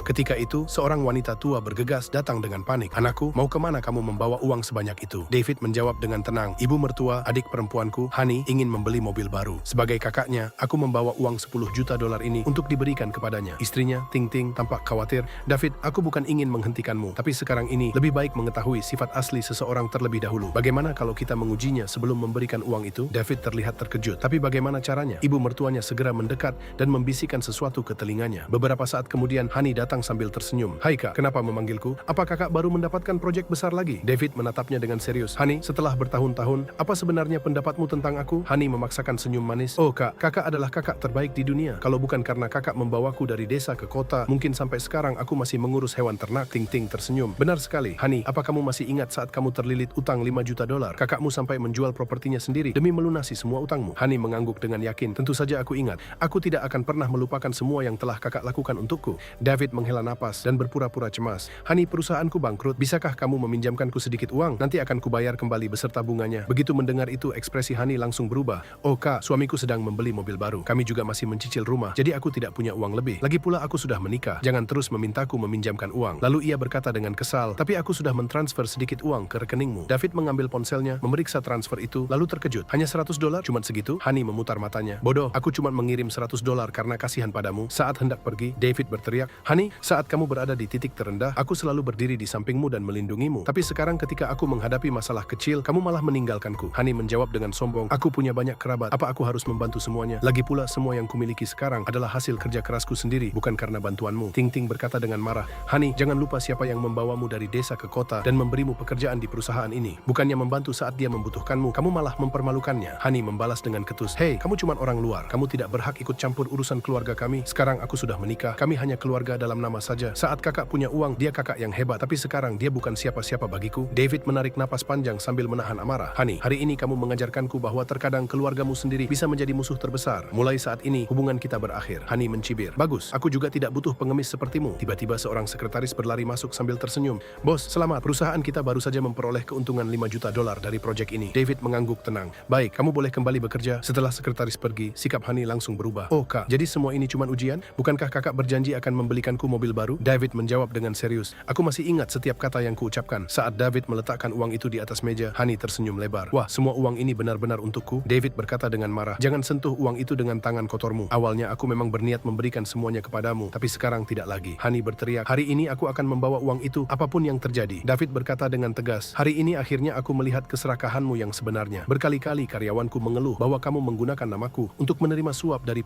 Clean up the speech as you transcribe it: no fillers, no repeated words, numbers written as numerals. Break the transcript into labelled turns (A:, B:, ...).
A: Ketika itu, seorang wanita tua bergegas datang dengan panik. "Anakku, mau kemana kamu membawa uang sebanyak itu?" David menjawab dengan tenang, "Ibu mertua, adik perempuanku, Hani, ingin membeli mobil baru. Sebagai kakaknya, aku membawa uang 10 juta dolar ini untuk diberikan kepadanya." Istrinya, Ting Ting, tampak khawatir. "David, aku bukan ingin menghentikanmu, tapi sekarang ini lebih baik mengetahui sifat asli seseorang terlebih dahulu. Bagaimana kalau kita mengujinya sebelum memberikan uang itu?" David terlihat terkejut. "Tapi bagaimana caranya?" Ibu mertuanya segera mendekat dan membisikkan sesuatu ke telinganya. Beberapa saat kemudian, Hani datang sambil tersenyum. "Hai kak, kenapa memanggilku? Apa kakak baru mendapatkan proyek besar lagi?" David menatapnya dengan serius. "Hani, setelah bertahun-tahun, apa sebenarnya pendapatmu tentang aku?" Hani memaksakan senyum manis. "Oh kak, kakak adalah kakak terbaik di dunia. Kalau bukan karena kakak membawaku dari desa ke kota, mungkin sampai sekarang aku masih mengurus hewan ternak." Ting Ting tersenyum. "Benar sekali. Hani, apa kamu masih ingat saat kamu terlilit utang 5 juta dolar? Kakakmu sampai menjual propertinya sendiri demi melunasi semua utangmu." Hani mengangguk dengan yakin. "Tentu saja aku ingat. Aku tidak akan pernah melupakan semua yang telah kakak lakukan untukku." David menghela napas dan berpura-pura cemas. "Hani, perusahaanku bangkrut. Bisakah kamu meminjamkanku sedikit uang? Nanti akan kubayar kembali beserta bunganya." Begitu mendengar itu, ekspresi Hani langsung berubah. "Oh kak, suamiku sedang membeli mobil baru. Kami juga masih mencicil rumah, jadi aku tidak punya uang lebih. Lagi pula aku sudah menikah. Jangan terus memintaku meminjamkan uang." Lalu ia berkata dengan kesal, "Tapi aku sudah mentransfer sedikit uang ke rekeningmu." David mengambil ponselnya, memeriksa transfer itu, lalu terkejut. "Hanya 100 dolar? Cuman segitu?" Hani memutar matanya. "Bodoh, aku cuma mengirim 100 dolar karena kasihan padamu." Saat hendak pergi, David berteriak, "Hani, saat kamu berada di titik terendah, aku selalu berdiri di sampingmu dan melindungimu. Tapi sekarang ketika aku menghadapi masalah kecil, kamu malah meninggalkanku." Hani menjawab dengan sombong, "Aku punya banyak kerabat. Apa aku harus membantu semuanya? Lagi pula semua yang kumiliki sekarang adalah hasil kerja kerasku sendiri, bukan karena bantuanmu." Ting Ting berkata dengan marah, "Hani, jangan lupa siapa yang membawamu dari desa ke kota dan memberimu pekerjaan di perusahaan ini. Bukannya membantu saat dia membutuhkanmu, kamu malah mempermalukannya." Hani membalas dengan ketus, "Hei, kamu cuma orang luar. Kamu tidak berhak ikut campur urusan keluarga kami. Sekarang aku sudah menikah. Kami hanya keluarga dalam nama saja. Saat kakak punya uang, dia kakak yang hebat. Tapi sekarang dia bukan siapa-siapa bagiku." David menarik napas panjang sambil menahan amarah. "Hani, hari ini kamu mengajarkanku bahwa terkadang keluargamu sendiri bisa menjadi musuh terbesar. Mulai saat ini, hubungan kita berakhir." Hani mencibir. "Bagus, aku juga tidak butuh pengemis sepertimu." Tiba-tiba seorang sekretaris berlari masuk sambil tersenyum. "Bos, selamat. Perusahaan kita baru saja memperoleh keuntungan 5 juta dolar dari proyek ini." David mengangguk tenang. "Baik, kamu boleh kembali bekerja." Setelah sekretaris pergi, sikap Hani langsung berubah. "Oh kak, jadi semua ini cuma ujian? Bukankah kakak berjanji akan membelikanku mobil baru?" David menjawab dengan serius, "Aku masih ingat setiap kata yang kuucapkan." Saat David meletakkan uang itu di atas meja, Hani tersenyum lebar. "Wah, semua uang ini benar-benar untukku?" David berkata dengan marah, "Jangan sentuh uang itu dengan tangan kotormu. Awalnya aku memang berniat memberikan semuanya kepadamu, tapi sekarang tidak lagi." Hani berteriak, "Hari ini aku akan membawa uang itu apapun yang terjadi." David berkata dengan tegas, "Hari ini akhirnya aku melihat keserakahanmu yang sebenarnya. Berkali-kali karyawanku mengeluh bahwa kamu menggunakan namaku untuk menerima suap dari para